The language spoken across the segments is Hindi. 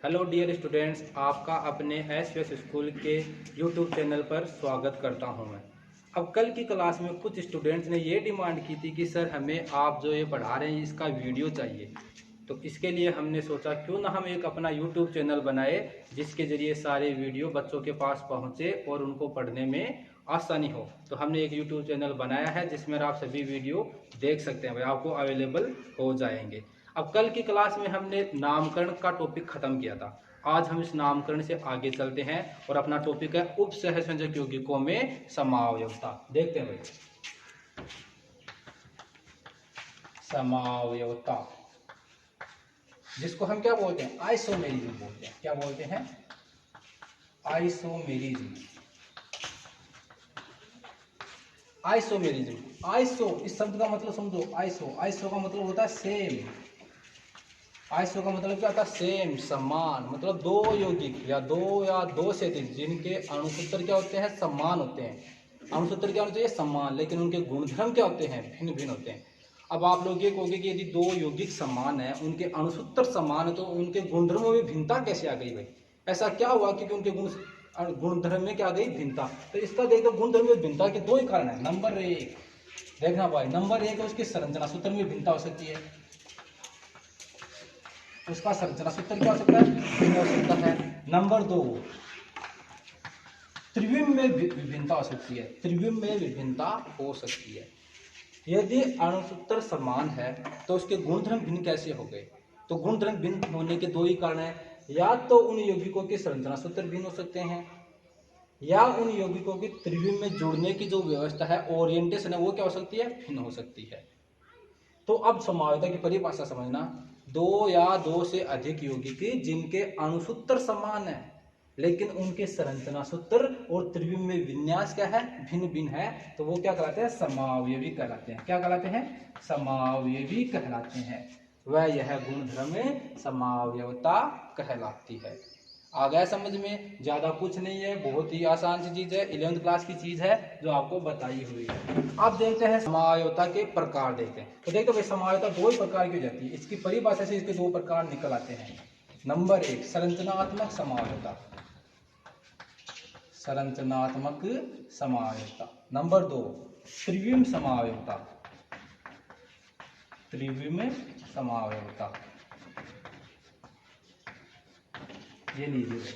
हेलो डियर स्टूडेंट्स, आपका अपने एस स्कूल के यूट्यूब चैनल पर स्वागत करता हूं मैं। अब कल की क्लास में कुछ स्टूडेंट्स ने ये डिमांड की थी कि सर हमें आप जो ये पढ़ा रहे हैं इसका वीडियो चाहिए। तो इसके लिए हमने सोचा क्यों ना हम एक अपना यूट्यूब चैनल बनाए जिसके ज़रिए सारे वीडियो बच्चों के पास पहुँचे और उनको पढ़ने में आसानी हो। तो हमने एक यूट्यूब चैनल बनाया है जिसमें आप सभी वीडियो देख सकते हैं, भाई आपको अवेलेबल हो जाएंगे। अब कल की क्लास में हमने नामकरण का टॉपिक खत्म किया था। आज हम इस नामकरण से आगे चलते हैं और अपना टॉपिक है उपसहसंयोजक यौगिकों में समावयवता। देखते हैं भाई, समावयवता जिसको हम क्या बोलते हैं, आइसोमेरिज्म बोलते हैं। क्या बोलते हैं? आइसोमेरिज्म। आइसोमेरिज्म, आइसो इस शब्द का मतलब समझो। आइसो, आइसो का मतलब होता है सेम। आइसो का मतलब क्या होता है? सेम, समान। मतलब दो यौगिक या दो से अधिक जिनके अणुसूत्र क्या होते हैं? समान होते हैं। अणुसूत्र क्या होना चाहिए? समान, लेकिन उनके गुणधर्म क्या होते हैं? भिन्न भिन्न होते हैं। अब आप लोग ये कहोगे कि यदि दो यौगिक समान है, उनके अणुसूत्र समान है, तो उनके गुणधर्मों में भिन्नता कैसे आ गई भाई? ऐसा क्या हुआ कि उनके गुणधर्म में क्या आ गई? भिन्नता। तो इसका देखो, गुणधर्म में भिन्नता के दो ही कारण है। नंबर एक देखना भाई, नंबर एक है उसकी संरचना सूत्र में भिन्नता हो सकती है। उसका संरचना सूत्र क्या हो सकता है? भिन्न हो सकता है। नंबर दो, त्रिविम में विभिन्नता हो सकती है। त्रिविम में विभिन्नता हो सकती है। यदि अणुसूत्र समान है तो उसके गुणधर्म भिन्न कैसे हो गए? तो गुणधर्म भिन्न होने के दो ही कारण है। या तो उन यौगिकों के संरचना सूत्र भिन्न हो सकते हैं, या उन यौगिकों की त्रिविम में जुड़ने की जो व्यवस्था है, ओरिएंटेशन है, वो क्या हो सकती है? भिन्न हो सकती है। तो अब समावयवता की परिभाषा समझना। दो या दो से अधिक यौगिक जिनके अणुसूत्र समान है लेकिन उनके संरचना सूत्र और त्रिविम में विन्यास क्या है? भिन्न भिन्न है, तो वो क्या कहलाते हैं? समावयवी कहलाते हैं। क्या कहलाते हैं? समावयवी कहलाते हैं। वह यह गुणधर्म समावयवता कहलाती है। आ गया समझ में? ज्यादा कुछ नहीं है, बहुत ही आसान सी चीज है, 11th क्लास की चीज है जो आपको बताई हुई है। अब देखते हैं समावयवता के प्रकार। देखते हैं तो देखो भाई, समावयवता दो ही प्रकार की हो जाती है। इसकी परिभाषा से इसके दो प्रकार निकल आते हैं। नंबर एक, संरचनात्मक समावयवता। संरचनात्मक समावयवता। नंबर दो, त्रिविम समावयवता। त्रिविम समावयवता। ये लीजिए।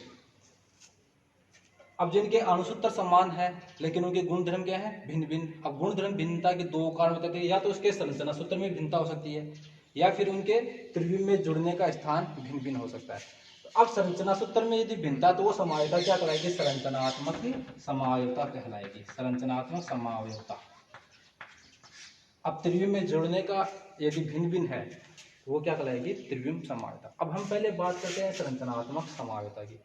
अब जिनके अणुसूत्र समान है लेकिन उनके गुणधर्म क्या है? भिन्न भिन्न। अब गुणधर्म भिन्नता के दो कारण बताते हैं। या तो उसके संरचना सूत्र में भिन्नता हो सकती है, या फिर उनके त्रिविम में जुड़ने का स्थान भिन्न भिन्न हो सकता है। तो अब संरचना सूत्र में यदि भिन्नता, तो वो समावयवता क्या कहलाएगी? संरचनात्मक समावयवता कहलाएगी। संरचनात्मक समावयवता। अब त्रिविम में जुड़ने का यदि भिन्न भिन्न है, वो क्या कहलाएगी? त्रिविम समावयवता। अब हम पहले बात करते हैं संरचनात्मक समावयवता की।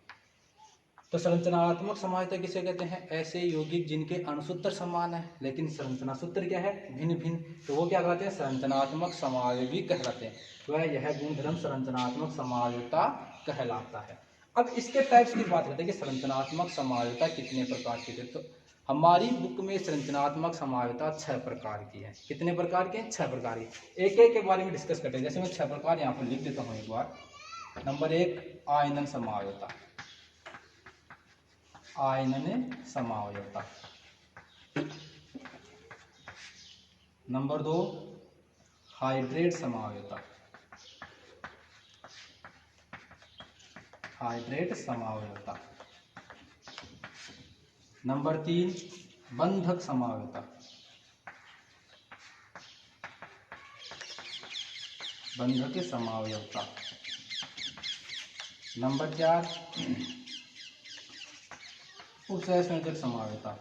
तो संरचनात्मक समावयवता किसे कहते हैं? ऐसे यौगिक जिनके अणुसूत्र समान है लेकिन संरचना सूत्र क्या है? भिन्न भिन्न, तो वो क्या कहलाते हैं? संरचनात्मक समावयवी कहलाते हैं। वह यह गुणधर्म संरचनात्मक समावयवता कहलाता है। अब इसके टाइप्स की बात करते हैं कि संरचनात्मक समावयवता कितने प्रकार की है। तो हमारी बुक में संरचनात्मक समावयवता 6 प्रकार की है। कितने प्रकार के? 6 प्रकार की। एक एक के बारे में डिस्कस करते हैं। जैसे मैं 6 प्रकार यहाँ पर लिख देता हूँ एक बार। नंबर एक, आयनन समावयवता। आयनन समावयवता। नंबर दो, हाइड्रेट समावयवता। हाइड्रेट समावयवता। नंबर तीन, बंधक समावयवता। बंधक समावयवता। नंबर चार, उपसहसंयोजक समावयवता।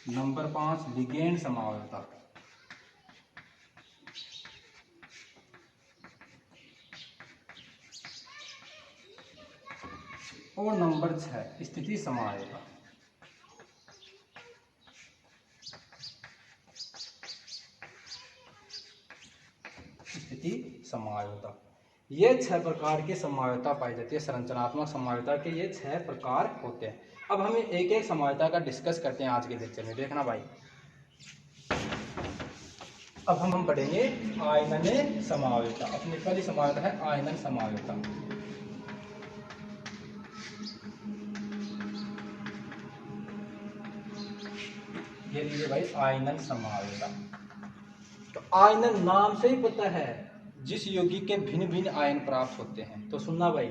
नंबर पांच, लिगेंड समावयवता। और नंबर 6, स्थिति समावयवता। स्थिति समावयवता। ये 6 प्रकार की समावयवता पाई जाती है। संरचनात्मक समावयवता के ये 6 प्रकार होते हैं। अब हम एक एक समावयवता का डिस्कस करते हैं आज के लेक्चर में। देखना भाई, अब हम पढ़ेंगे आयनन समावयवता। अपनी पहली समावयवता है आयनन समावयवता। ये लीजिए भाई आयनन समावयवता। तो आयनन नाम से ही पता है जिस यौगिक के भिन्न भिन्न आयन प्राप्त होते हैं। तो सुनना भाई,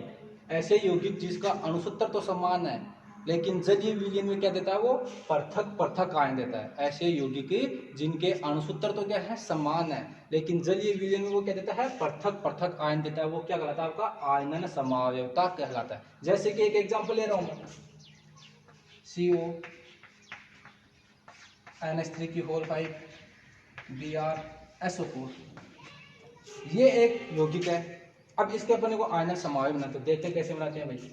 ऐसे यौगिक जिसका अणुसूत्र तो समान है लेकिन जलीय विलयन में क्या देता है, वो पृथक पृथक आयन देता है। ऐसे यौगिक जिनके अणुसूत्र तो क्या है, समान है, लेकिन जलीय विलयन में वो क्या देता है, पृथक पृथक आयन देता है। वो क्या कहलाता है, आपका आयनन समावयवता कहलाता है। जैसे कि एक एग्जांपल ले रहा हूं मैं, CO NH3 की होल 5 Br SO4, ये एक यौगिक है। अब इसके अपने को आयनन समावयव बनाते हैं। देखते कैसे बनाते हैं भाई,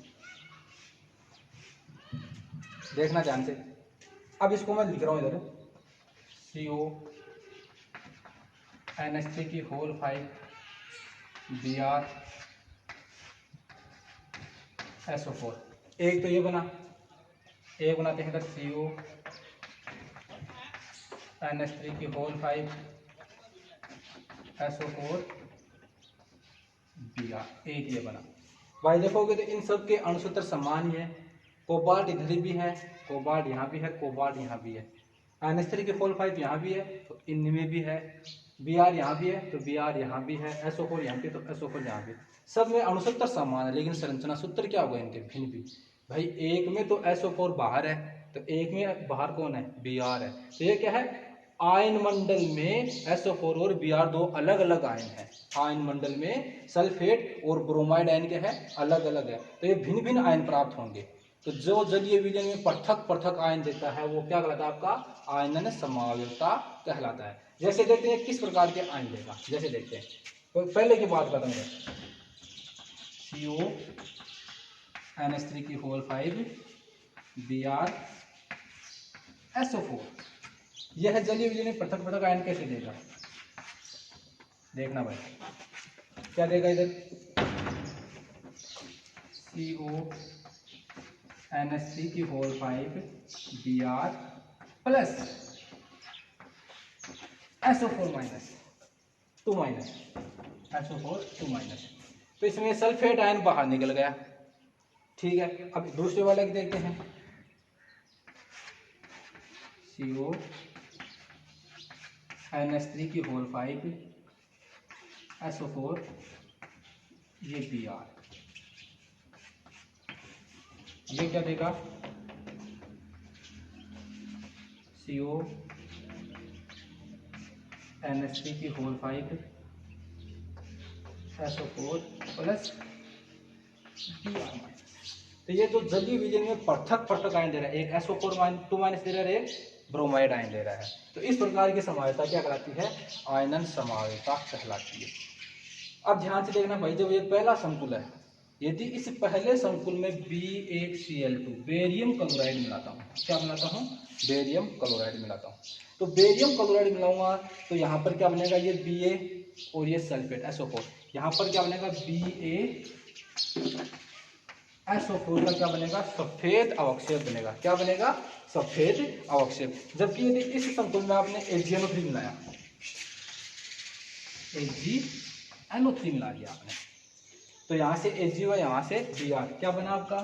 देखना ध्यान से। अब इसको मैं लिख रहा हूं इधर, CO NH3 की होल 5 Br SO4। एक तो ये बना, एक बनाते हैं इधर CO NH3 की होल 5 SO4 Br, एक ये बना। भाई देखोगे तो इन सब के अणुसूत्र समान ही है। कोबाल्ट इधर भी है, कोबाल्ट यहाँ भी है, कोबाल्ट यहाँ भी है। NH3 की होल 5 यहाँ भी है तो इनमें भी है, Br यहाँ भी है तो Br यहाँ भी है, SO4 यहाँ भी तो SO4 यहाँ भी। सब में अणुसूत्र समान है लेकिन संरचना सूत्र क्या होगा इनके, भिन्न भिन्न। भाई एक में तो SO4 बाहर है तो एक में बाहर कौन है, Br है। तो ये क्या है, आयन मंडल में SO4 और Br दो अलग अलग आयन है। आयन मंडल में सल्फेट और ब्रोमाइड आयन क्या है, अलग अलग है। तो ये भिन्न भिन्न आयन प्राप्त होंगे। तो जो जलीय विलयन में पृथक पृथक आयन देता है वो क्या कहलाता है, आपका आयनन समावयवता कहलाता है। जैसे देखते हैं किस प्रकार के आयन देगा, जैसे देखते हैं। तो पहले की बात खत्म कर, CO NH3 की होल 5 Br SO4, यह है जलीय विलयन में पृथक पृथक आयन कैसे देगा। देखना भाई क्या देगा इधर, CO NH3 की whole 5 Br plus SO4 minus 2 minus SO4 2 minus. तो इसमें सल्फेट आयन बाहर निकल गया, ठीक है। अब दूसरे वाले की देखते हैं, CO NH3 की होल 5 SO4 ये Br, ये क्या देगा, CO NH3 की whole 5 SO4 plus Br minus. तो ये तो जलीय विलयन में पृथक पृथक आयन दे रहा है, एक SO4 2 माइनस दे रहा है, एक ब्रोमाइड आयन दे रहा है। तो इस प्रकार की समावयवता क्या कहलाती है, आयनन समावयवता कहलाती है। अब ध्यान से देखना भाई, जब ये पहला संकुल है, यदि इस पहले संकुल में B1Cl2 बेरियम क्लोराइड मिलाता हूँ, क्या मिलाता हूँ, बेरियम क्लोराइड मिलाता हूँ। तो बेरियम क्लोराइड मिलाऊंगा तो यहाँ पर क्या बनेगा, ये Ba और ये सल्फेट SO4, यहाँ पर क्या बनेगा, BaSO4 का क्या बनेगा, सफेद अवक्षेप बनेगा। क्या बनेगा, सफेद अवक्षेप। जबकि यदि इस संकुल में आपने AgNO3 मिलाया, AgNO3 मिला दिया आपने, तो यहां से Ag हुआ, यहां से Br, क्या बना आपका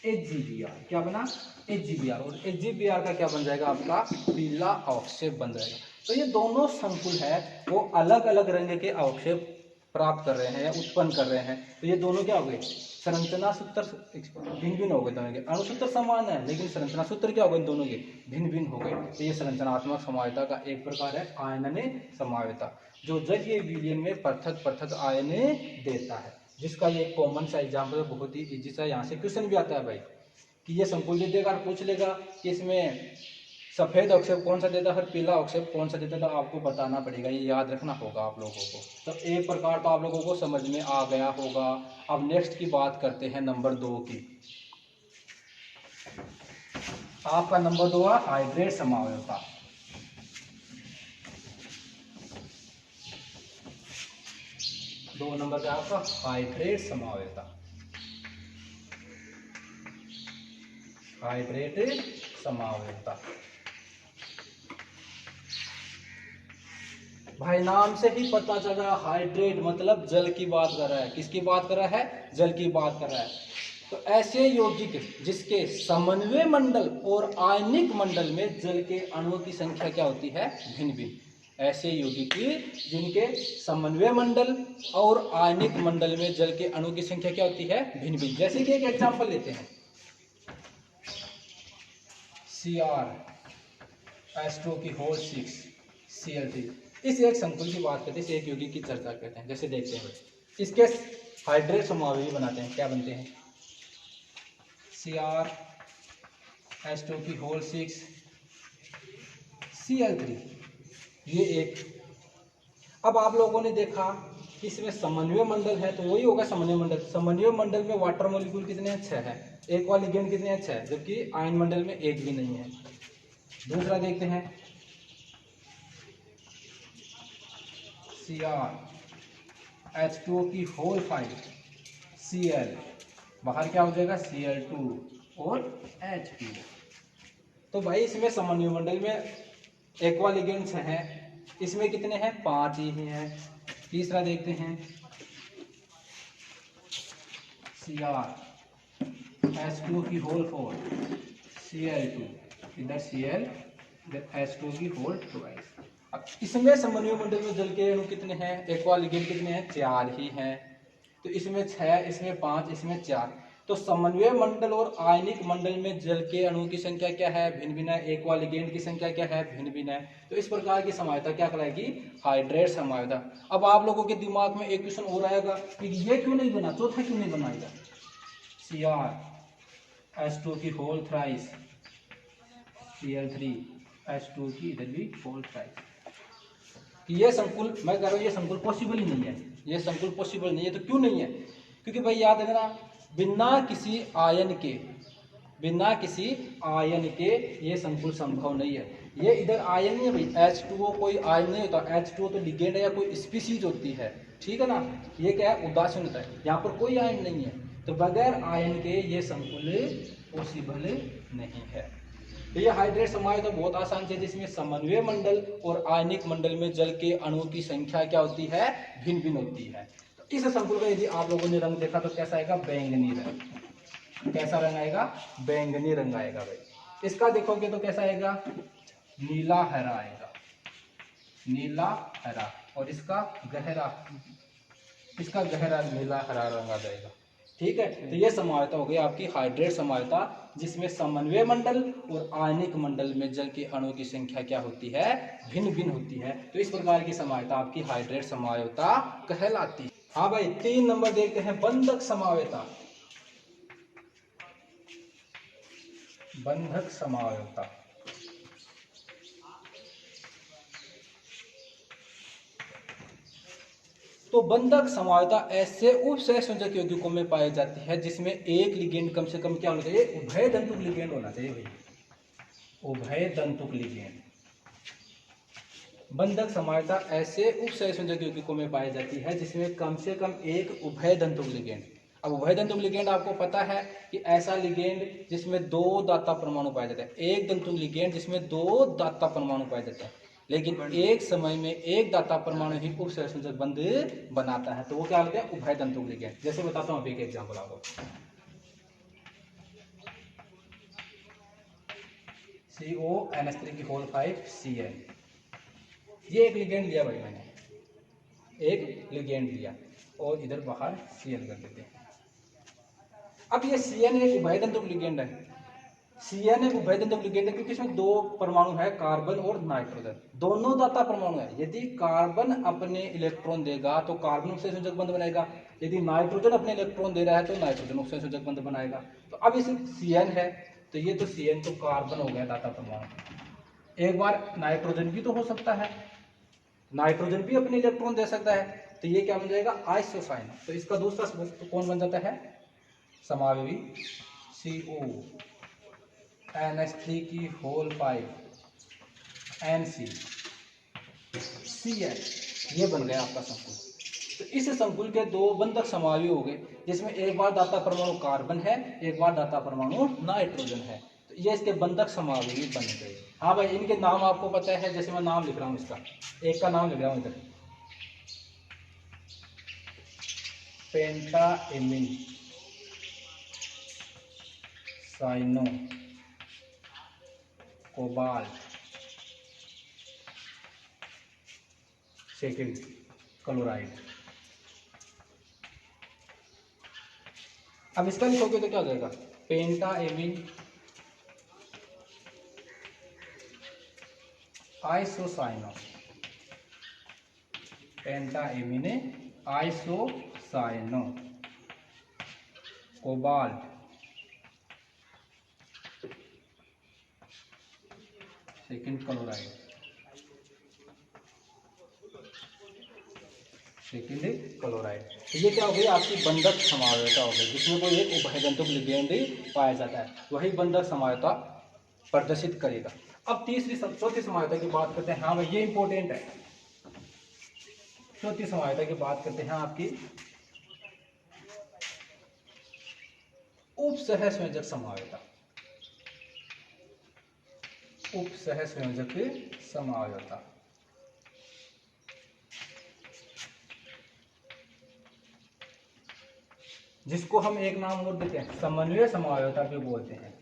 AgBr, क्या बना AgBr, और AgBr का क्या बन जाएगा, आपका पीला अवक्षेप बन जाएगा। तो ये दोनों संकुल है वो अलग अलग रंग के अवक्षेप प्राप्त कर रहे हैं या उत्पन्न कर रहे हैं। तो ये दोनों क्या हो गए, संरचना सूत्र भिन्न भिन्न हो गए। दोनों के अणुसूत्र समान है लेकिन संरचना सूत्र क्या हो गए, इन दोनों के भिन्न भिन्न हो गए। तो ये संरचनात्मक समावयवता का एक प्रकार है आयनन समावयवता, जो जलीय विलयन में पृथक पृथक आयन देता है। जिसका ये कॉमन सा एग्जाम्पल है, बहुत ही इजी सा, यहाँ से क्वेश्चन भी आता है भाई कि ये संकुल दे देगा और पूछ लेगा कि इसमें सफेद अवक्षेप कौन सा देता है, फिर पीला अवक्षेप कौन सा देता है, तो आपको बताना पड़ेगा, ये याद रखना होगा आप लोगों को। तो एक प्रकार तो आप लोगों को समझ में आ गया होगा। अब नेक्स्ट की बात करते हैं नंबर 2 की। आपका नंबर 2 है हाइड्रेट समावयवता। दो नंबर का आपका हाइड्रेट समावयवता, हाइड्रेट समावयवता। भाई नाम से ही पता चल रहा है, हाइड्रेट मतलब जल की बात कर रहा है। किसकी बात कर रहा है? जल की बात कर रहा है। तो ऐसे यौगिक जिसके समन्वय मंडल और आयनिक मंडल में जल के अणुओं की संख्या क्या होती है? भिन्न भिन्न। ऐसे यौगिक जिनके समन्वय मंडल और आयनिक मंडल में जल के अणुओं की संख्या क्या होती है? भिन्न भिन्न। जैसे कि एक एग्जांपल लेते हैं, Cr(H2O6 Cl3), इस एक संकुल की बात करते हैं, इस एक यौगिक की चर्चा करते हैं। जैसे देखते हैं इसके हाइड्रेट समूह बनाते हैं, क्या बनते हैं? Cr(H2O6 Cl3), ये एक। अब आप लोगों ने देखा कि इसमें समन्वय मंडल है, तो वही होगा समन्वय मंडल। समन्वय मंडल में वाटर मॉलिक्यूल कितने हैं? 6 है। एक वाली लिगेंड कितने हैं? 6, जबकि आयन मंडल में एक भी नहीं है। दूसरा देखते हैं, Cr(H2O5 Cl), बाहर क्या हो जाएगा? Cl2 और H2O। तो भाई इसमें समन्वय मंडल में एक्वा लिगेंड्स हैं, इसमें कितने हैं? 5 ही हैं। तीसरा देखते हैं, Cr(H2O4 Cl2), इधर Cl इधर H2O। अब इसमें समन्वय मंडल में जल के अणु कितने हैं? एक्वा लिगेंड कितने हैं? 4 ही हैं। तो इसमें 6, इसमें 5, इसमें 4। तो समन्वय मंडल और आयनिक मंडल में जल के अणुओं की संख्या क्या है? भिन्न भिन्न है। एक्वा लिगेंड की संख्या क्या है? भिन्न भिन्न है। तो इस प्रकार की समवायता क्या कहलाएगी? हाइड्रेट समवायता। अब आप लोगों के दिमाग में एक क्वेश्चन और आएगा कि ये क्यों नहीं बना, चौथा क्यों नहीं बनाएगा? Cr(H2O3 Cl3 H2O इधर भी होल थ्राइस। ये संकुल, मैं कह रहा हूँ ये संकुल पॉसिबल ही नहीं है। ये संकुल पॉसिबल नहीं है। तो क्यों नहीं है? क्योंकि भाई याद रखना, बिना किसी आयन के ये संकुल संभव नहीं है। ये इधर आयन नहीं है भाई, H2O कोई आयन नहीं होता। H2O तो लिगेंड है या कोई स्पीसीज होती है, ठीक है ना। ये क्या है? उदासीन होता है। यहाँ पर कोई आयन नहीं है, तो बगैर आयन के ये संकुल पॉसिबल नहीं है। तो ये हाइड्रेट समवायता तो बहुत आसान है, जिसमें समन्वय मंडल और आयनिक मंडल में जल के अणुओं की संख्या क्या होती है? भिन्न भिन्न होती है। तो इस संकुल का यदि आप लोगों ने रंग देखा तो कैसा आएगा? बैंगनी रंग। कैसा रंग आएगा? बैंगनी रंग आएगा भाई। इसका देखोगे तो कैसा आएगा? नीला हरा आएगा, नीला हरा। और इसका गहरा नीला हरा रंग आ जाएगा, ठीक है। तो ये समवायता हो गई आपकी हाइड्रेट समवायता, जिसमें समन्वय मंडल और आयनिक मंडल में जल के अणुओं की संख्या क्या होती है? भिन्न भिन्न होती है। तो इस प्रकार की समवायता आपकी हाइड्रेट समवायता कहलाती है। हाँ भाई, 3 नंबर देखते हैं, बंधक समवायता। बंधक समवायता, तो बंधक समवायता ऐसे उपसहसंयोजक यौगिकों में पाई जाती है जिसमें एक लिगेंड कम से कम क्या होना चाहिए? उभय दंतुक लिगेंड होना चाहिए भाई, उभय दंतुक लिगेंड। बंधक समवायता ऐसे उपसहसंयोजक यौगिकों में पाई जाती है जिसमें कम से कम एक उभय दंतुक लिगेंड। अब उभय दंतुक लिगेंड आपको पता है कि ऐसा लिगेंड जिसमें 2 दाता परमाणु पाए जाते हैं। एक दंतुक लिगेंड जिसमें 2 दाता परमाणु पाए जाते हैं, लेकिन एक समय में एक दाता परमाणु ही उपसहसंयोजक बंध बनाता है, तो वो क्या होता है? उभय दंतुक लिगेंड। जैसे बताता हूँ अभी एक एग्जांपल आपको, CONH3(5Cl), ये एक लिगेंड लिया भाई मैंने, एक लिगेंड लिया और इधर बाहर Cl कर देते हैं। अब ये Cn एक उभय दंतुक लिगेंड है। Cn एक उभय दंतुक लिगेंड है क्योंकि इसमें 2 परमाणु है, कार्बन और नाइट्रोजन, दोनों दाता परमाणु है। यदि कार्बन अपने इलेक्ट्रॉन देगा तो कार्बन उपसहसंयोजक बंध बनाएगा, यदि नाइट्रोजन अपने इलेक्ट्रॉन दे रहा है तो नाइट्रोजन उपसहसंयोजक बंध बनाएगा। तो अब इस Cn है, तो ये तो Cn तो कार्बन हो गया दाता परमाणु। एक बार नाइट्रोजन भी तो हो सकता है, नाइट्रोजन भी अपने इलेक्ट्रॉन दे सकता है, तो ये क्या बन जाएगा? आइसोसाइन। तो इसका दूसरा तो कौन बन जाता है? समावयवी CONH3(5NC)Cl, ये बन गया आपका संकुल। तो इस संकुल के 2 बंधक समावयवी हो गए, जिसमें एक बार दाता परमाणु कार्बन है, एक बार दाता परमाणु नाइट्रोजन है। तो ये इसके बंधक समावयवी बन गए। हाँ भाई, इनके नाम आपको पता है, जैसे मैं नाम लिख रहा हूँ इसका, एक का नाम लिख रहा हूँ इधर, pentaammine cyano cobalt second chloride. अब इसका लिखोगे तो क्या हो जाएगा, pentaammine isocyano, pentaammine isocyano cobalt second chloride, second chloride. ये क्या हो गई आपकी बंधक समावयवता हो गई, जिसमें कोई एक उभयजंतुक लिगेंड पाया जाता है, वही बंधक समावयवता प्रदर्शित करेगा। अब चौथी समावयवता की बात करते हैं। हाँ भाई, ये इंपॉर्टेंट है। चौथी समावयवता की बात करते हैं आपकी उपसहसंयोजक समावयवता। उपसहसंयोजक समावयवता, जिसको हम एक नाम और देते हैं, समन्वय समावयवता भी बोलते हैं,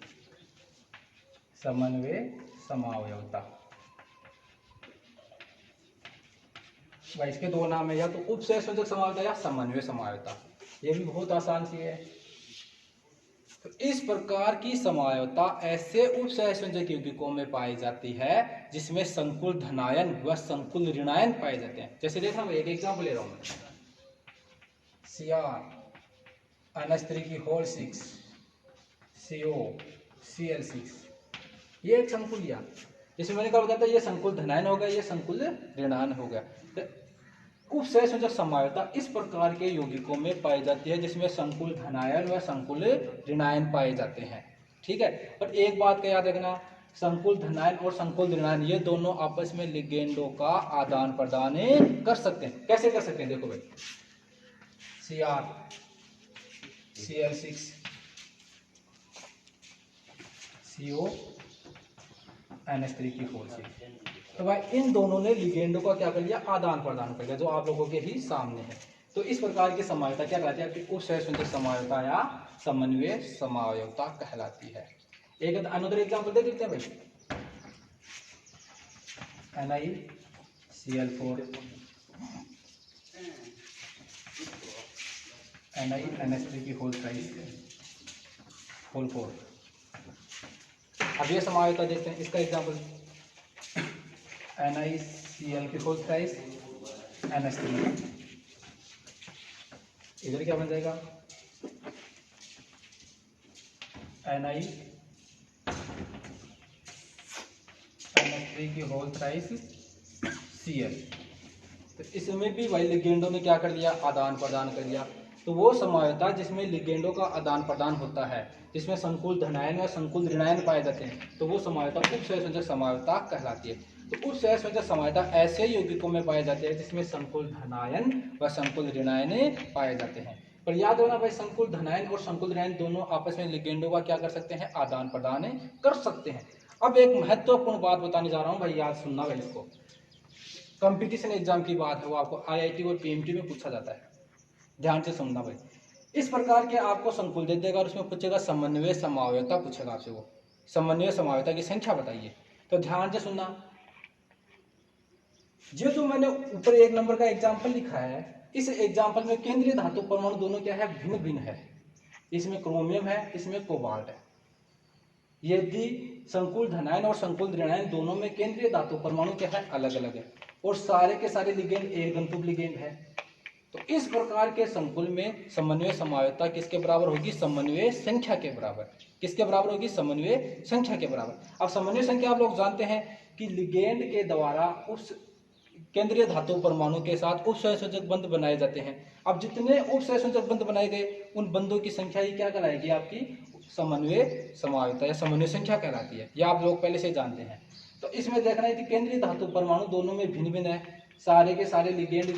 समन्वय समावयवता। भाई इसके दो नाम है, या तो उपसहसंयोजक समावयवता या समन्वय समावयवता। ये भी बहुत आसान सी है। तो इस प्रकार की समावयवता ऐसे उपसहसंयोजक यौगिकों में पाई जाती है जिसमें संकुल धनायन व संकुल ऋणायन पाए जाते हैं। जैसे देखना, मैं एक एग्जाम्पल ले रहा हूं, CrNH3 COCl6, ये एक संकुल लिया, जैसे मैंने कहा बताया था, ये संकुल धनायन हो गया, ये संकुल ऋणायन हो गया। तो उपसहसंयोजक समावयवता इस प्रकार के यौगिकों में पाई जाती है जिसमें संकुल धनायन व संकुल ऋणायन पाए जाते हैं। ठीक है, पर एक बात का याद रखना, संकुल धनायन और संकुल ऋणायन ये दोनों आपस में लिगेंडों का आदान प्रदान कर सकते हैं। कैसे कर सकते हैं, देखो भाई, CrCl6 CONH3 तो भाई इन दोनों ने लिगेंडों का क्या कर लिया, आदान प्रदान कर लिया, जो आप लोगों के ही सामने है। तो इस प्रकार की समावयवता क्या कहलाती है, आपकी उपसहसंयोजक समावयवता या समन्वय समावयवता कहलाती है। एक अनदर एग्जांपल दे देते हैं भाई, NiCl4 NiNH3 अब ये समावयवता देखते हैं, इसका एग्जांपल NiCl3 NH3, इधर क्या बन जाएगा, NiNH3 तो इसमें भी भाई लिगेंडों ने क्या कर लिया, आदान प्रदान कर लिया। तो वो समावयवता जिसमें लिगेंडों का आदान प्रदान होता है, जिसमें संकुल धनायन और संकुल ऋणायन पाए जाते हैं, तो वो समावयवता उपसहसंयोजक समावयवता कहलाती है। तो उपसहसंयोजक समावयवता ऐसे यौगिकों में पाए जाते हैं जिसमें संकुल धनायन व संकुल ऋणायन पाए जाते हैं। पर याद रखना भाई, संकुल धनायन और संकुल ऋणायन दोनों आपस में लिगेंडों का क्या कर सकते हैं, आदान प्रदान कर सकते हैं। अब एक महत्वपूर्ण बात बताने जा रहा हूं भाई, याद सुनना भाई, इसको कंपटीशन एग्जाम की बात है, वो आपको IIT और PMT में पूछा जाता है, ध्यान से सुनना भाई। इस प्रकार के आपको संकुल दे देगा और उसमें पूछेगा समन्वय समावयवता, पूछेगा आपसे वो समन्वय समावयवता की संख्या बताइए। तो ध्यान से सुनना, जो मैंने ऊपर एक नंबर का एग्जाम्पल लिखा है, इस एग्जाम्पल में केंद्रीय धातु परमाणु दोनों क्या है, भिन्न भिन्न है। इसमें क्रोमियम है, इसमें कोबाल्ट है। यदि संकुल धनायन और संकुल ऋणायन दोनों में केंद्रीय धातु परमाणु क्या है, अलग अलग है, और सारे के सारे लिगेंड एक गंतुक लिगेंड है। तो इस प्रकार के संकुल में समन्वय समावयवता किसके बराबर होगी, समन्वय संख्या के बराबर। किसके बराबर होगी, समन्वय संख्या के बराबर। अब समन्वय संख्या आप लोग जानते हैं कि लिगेंड के द्वारा उस केंद्रीय धातु परमाणु के साथ उपसहसंयोजक बंध बनाए जाते हैं। अब जितने उपसहसंयोजक बंध बनाए गए, उन बंधों की संख्या ही क्या कहलाएगी, आपकी समन्वय समावयवता या समन्वय संख्या कहलाती है। यह आप लोग पहले से जानते हैं। तो इसमें देखना है कि केंद्रीय धातु परमाणु दोनों में भिन्न भिन्न है, सारे के सारे लिगेंड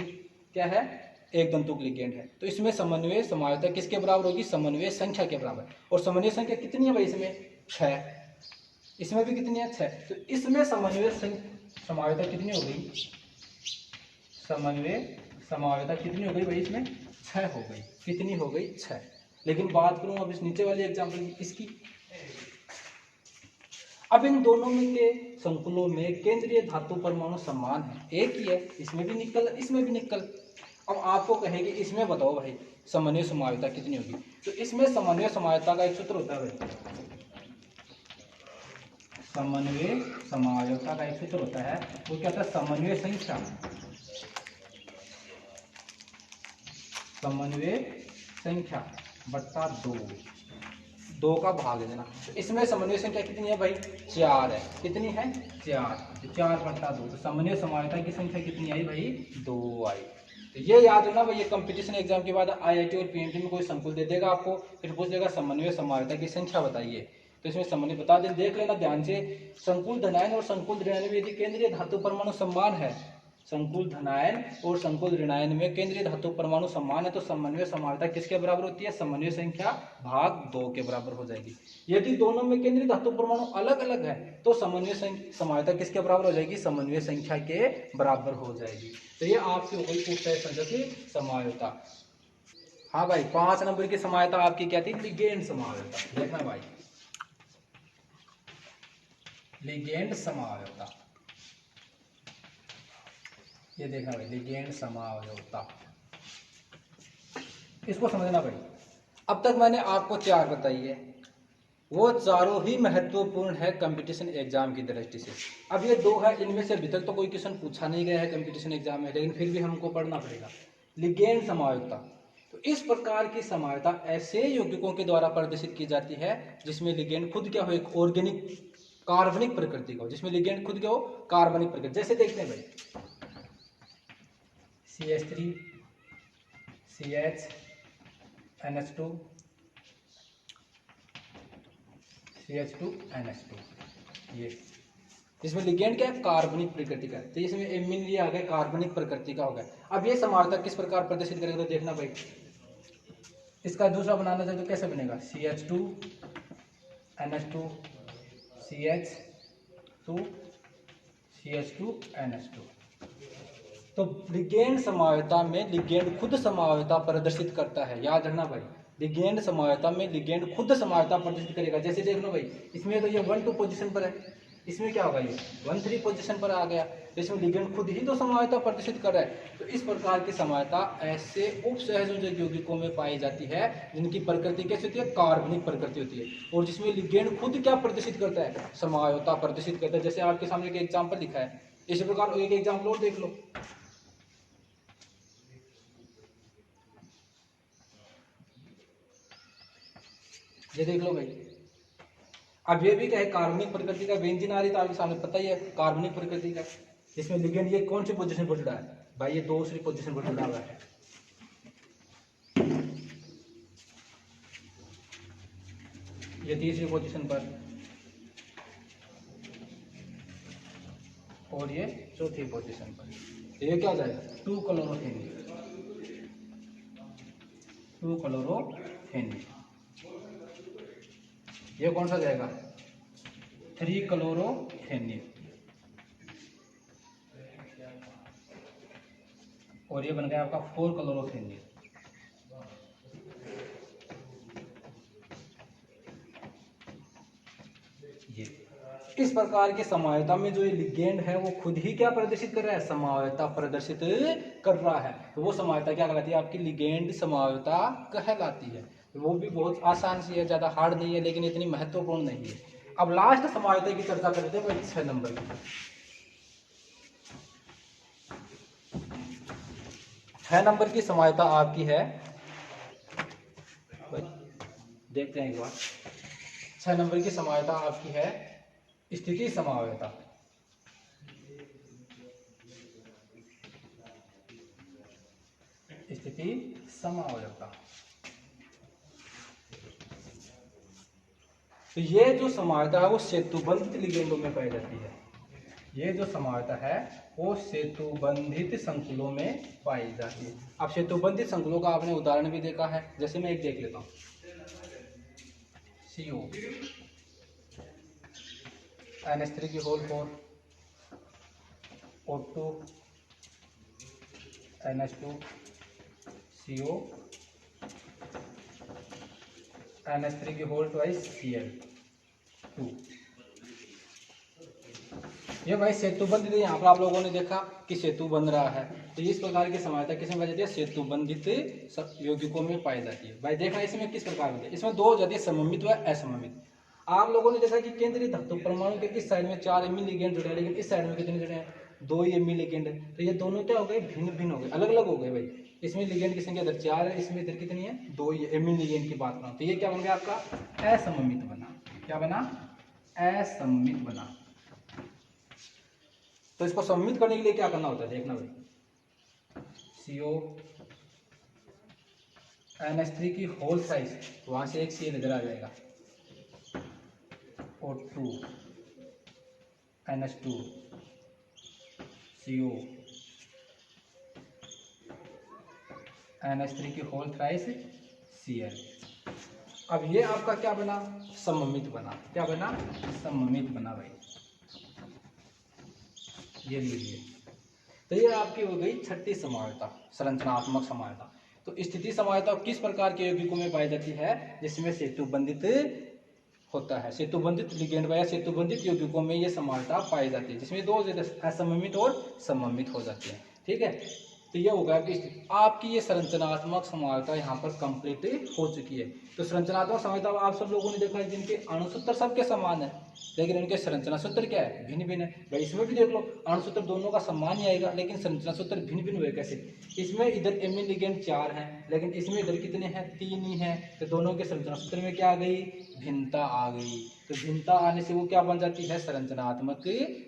क्या है, एक दंतुक लिगेंड है। तो इसमें समन्वय समावयवता किसके बराबर होगी, समन्वय संख्या के बराबर। और समन्वय संख्या कितनी है भाई, इसमें 6। इसमें भी कितनी है 6। तो इसमें समन्वय समायोता कितनी हो गई, समन्वय समायोता कितनी हो गई भाई, इसमें 6 हो गई। कितनी हो गई 6। लेकिन बात करूं अब इस नीचे वाले एग्जाम्पल की, इसकी। अब इन दोनों में के संकुलों में केंद्रीय धातु परमाणु समान है, एक ही है, इसमें भी निकल इसमें भी निकल। अब आपको कहेगी इसमें बताओ भाई समन्वय समायोता कितनी होगी। तो इसमें समन्वय समायोता का एक सूत्र होता है भाई, समन्वय समायोता का एक सूत्र होता है, वो क्या होता है, समन्वय संख्या, समन्वय संख्या बट्टा 2 का भाग दे देना। तो इसमें समन्वय संख्या कितनी है भाई, 4 है। कितनी है 4, तो 4/2। तो समन्वय समायोता की संख्या कितनी आई भाई, 2 आई। तो ये याद रखना भाई, ये कंपटीशन एग्जाम के बाद आईआईटी और पीएमटी में कोई संकुल दे देगा आपको, फिर पूछ लेगा समन्वय समायोता की संख्या बताइए, तो इसमें समन्वय बता दे, देख लेना ध्यान से। संकुल धनायन और संकुल ऋणायन में यदि केंद्रीय धातु परमाणु समान है, संकुल धनायन और संकुल ऋणायन में केंद्रीय धातु परमाणु समान है, तो समन्वय समायोता किसके बराबर होती है, समन्वय संख्या भाग 2 के बराबर हो जाएगी। यदि दोनों में केंद्रीय धातु परमाणु अलग अलग है, तो समन्वय समायोता किसके बराबर हो जाएगी, समन्वय संख्या के बराबर हो जाएगी। तो ये आपसे हो गई पूछताछ संख्या की समायोता। हाँ भाई, 5 नंबर की समायोता आपकी क्या थी, लिगेंड समायोता। देखना भाई, लिगेंड समायोता, ये देखना भाई, लिगेंड समायोता, इसको समझना भाई। अब तक मैंने आपको 4 बताई है, वो चारों ही महत्वपूर्ण है कंपटीशन एग्जाम की दृष्टि से। अब ये 2 है, इनमें से अभी तक तो कोई क्वेश्चन पूछा नहीं गया है कंपटीशन एग्जाम में, लेकिन फिर भी हमको पढ़ना पड़ेगा। लिगेंड समायोता, तो इस प्रकार की समायोता ऐसे यौगिकों के द्वारा प्रदर्शित की जाती है जिसमें लिगेंड खुद क्या हो, एक ऑर्गेनिक कार्बनिक प्रकृति का हो, जिसमें लिगेंड खुद क्या हो, कार्बनिक प्रकृति। जैसे देखते हैं भाई, CH3 CH NH2 CH2 NH2, ये इसमें लिगेंड क्या है, कार्बनिक प्रकृति का। तो इसमें एमिन ये आ गया, कार्बनिक प्रकृति का हो गया। अब ये समायोता किस प्रकार प्रदर्शित करेगा, तो देखना भाई, इसका दूसरा बनाना चाहे तो कैसे बनेगा, CH2 NH2 CH2 CH2 NH2। तो लिगेंड समायोता में लिगेंड खुद समायोता प्रदर्शित करता है, याद रखना भाई। लिगेंड समायोता में लिगेंड खुद समायोता प्रदर्शित करेगा। जैसे देख लो भाई, इसमें तो ये 1-2 पोजीशन पर है, इसमें क्या होगा, ये 1-3 पोजीशन पर आ गया, तो इसमें लिगेंड खुद ही तो समायोता प्रदर्शित कर रहा है। तो इस प्रकार की समायोता ऐसे उपसहसंयोजक यौगिकों में पाई जाती है जिनकी प्रकृति कैसी होती है, कार्बनिक प्रकृति होती है, और जिसमें लिगेंड खुद क्या प्रदर्शित करता है, समायोता प्रदर्शित करता है। जैसे आपके सामने एक एग्जाम्पल लिखा है, इसी प्रकार एक एग्जाम्पल और देख लो, ये देख लो भाई। अब ये भी क्या है, कार्बनिक प्रकृति का बेंजीन आ रही, तो आपके सामने पता ही है कार्बनिक प्रकृति का। इसमें लिगेंड ये कौन सी पोजीशन पर जुड़ा है भाई, ये दूसरी पोजीशन पर जुड़ा हुआ है। ये तीसरी पोजीशन पर, और ये चौथी पोजीशन पर। ये क्या हो जाएगा, 2-क्लोरोथेनिल, 2-क्लोरोथेनिल। ये कौन सा जाएगा, 3-क्लोरोथेनिल, और ये बन गया आपका 4-क्लोरोथेनिल। ये इस प्रकार की समायोता में जो ये लिगेंड है वो खुद ही क्या प्रदर्शित कर रहा है, समायोता प्रदर्शित कर रहा है। तो वो समायोता क्या कहलाती है, आपकी लिगेंड समायोता कहलाती है। वो भी बहुत आसान सी है, ज्यादा हार्ड नहीं है, लेकिन इतनी महत्वपूर्ण नहीं है। अब लास्ट समायोता की चर्चा करते हैं भाई, 6 नंबर की। 6 नंबर की समायोता आपकी है, देखते हैं एक बार। 6 नंबर की समायोता आपकी है स्थिति समायोता। स्थिति समायोता, तो ये जो समायोता है वो सेतुबंधित लिगेंडों में पाई जाती है। ये जो समायोता है वो सेतुबंधित संकुलों में पाई जाती है। अब सेतुबंधित संकुलों का आपने उदाहरण भी देखा है, जैसे मैं एक देख लेता हूं, CO NH3 की whole 4 O2 NH2 CO NH3 की होल ट्वाइस Cl2। ये भाई सेतु बंधित, यहाँ पर आप लोगों ने देखा कि सेतु बन रहा है, तो इस प्रकार की समानता किसमें पाई जाती है? सेतु बंधित यौगिकों में पाई जाती है। भाई देखना इसमें किस प्रकार होती है, इसमें दो हो जाती है, सममित व असममित। आप लोगों ने देखा कि केंद्रीय धातु परमाणु के इस साइड में 4 एमी लिगेंड जुड़े हैं, लेकिन इस साइड में कितने जुड़े हैं? 2 एमी लिगेंड है। तो ये दोनों क्या हो गए? भिन्न भिन्न हो गए, अलग अलग हो गए भाई। इसमें लिगेंड की संख्या इधर 4 है, इसमें इधर कितनी है? 2 एमी लिगेंड की बात करूं तो ये क्या बन गया आपका? असममित बना। क्या बना? असममित बना। तो इसको सममित करने के लिए क्या करना होता है, देखना भाई। CO NH3 की होल साइज, वहां से एक Cl इधर आ जाएगा, O2 NH2 CO NH3 की होल थ्राइस Cl। अब ये आपका क्या बना? सममित बना। क्या बना? सममित बना भाई। ये लीजिए, तो ये आपकी हो गई छठी समानता, संरचनात्मक समानता। तो स्थिति समानता किस प्रकार के यौगिकों में पाई जाती है? जिसमें सेतु बंधित होता है, सेतु बंधित लिगेंड या सेतु बंधित यौगिकों में ये समानता पाई जाती है, जिसमें दो असममित और सममित हो जाती है। ठीक है, तो ये होगा आपकी ये संरचनात्मक समानता यहाँ पर कंप्लीट हो चुकी है। तो संरचनात्मक समानता आप सब लोगों ने देखा है, जिनके अणुसूत्र सबके समान है, लेकिन उनके संरचना सूत्र क्या है? भिन्न भिन्न है। भाई इसमें भी देख लो, अणुसूत्र दोनों का समान ही आएगा, लेकिन संरचना सूत्र भिन्न भिन्न हुए कैसे? इसमें इधर एमिन लिगेंड 4 है, लेकिन इसमें इधर कितने हैं? 3 ही हैं। तो दोनों के संरचना सूत्र में क्या आ गई? भिन्नता आ गई। तो भिन्नता आने से वो क्या बन जाती है? संरचनात्मक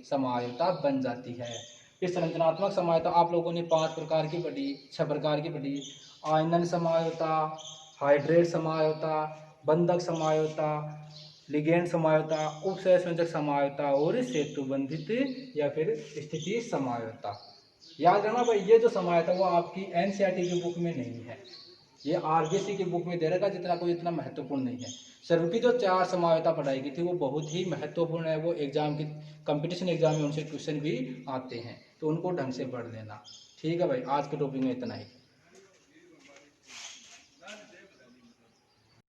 समानता बन जाती है। इस संरचनात्मक समानता आप लोगों ने 5 प्रकार की पढ़ी, 6 प्रकार की पढ़ी। आयनन समानता, हाइड्रेट समानता, बंधक समानता, लिगेंड समानता, उपसहसंयोजक समानता और सेतु बंधित या फिर स्थिति समानता। याद रखना भाई, ये जो समानता वो आपकी एनसीईआरटी की बुक में नहीं है, ये आरबीएससी की बुक में दे रखा, जितना कोई इतना महत्वपूर्ण नहीं है। सर्व की जो 4 समानता पढ़ाई गई थी वो बहुत ही महत्वपूर्ण है, वो एग्जाम की कंपटीशन एग्जाम में उनसे क्वेश्चन भी आते हैं, तो उनको ढंग से पढ़ लेना। ठीक है भाई, आज के टॉपिक में इतना ही।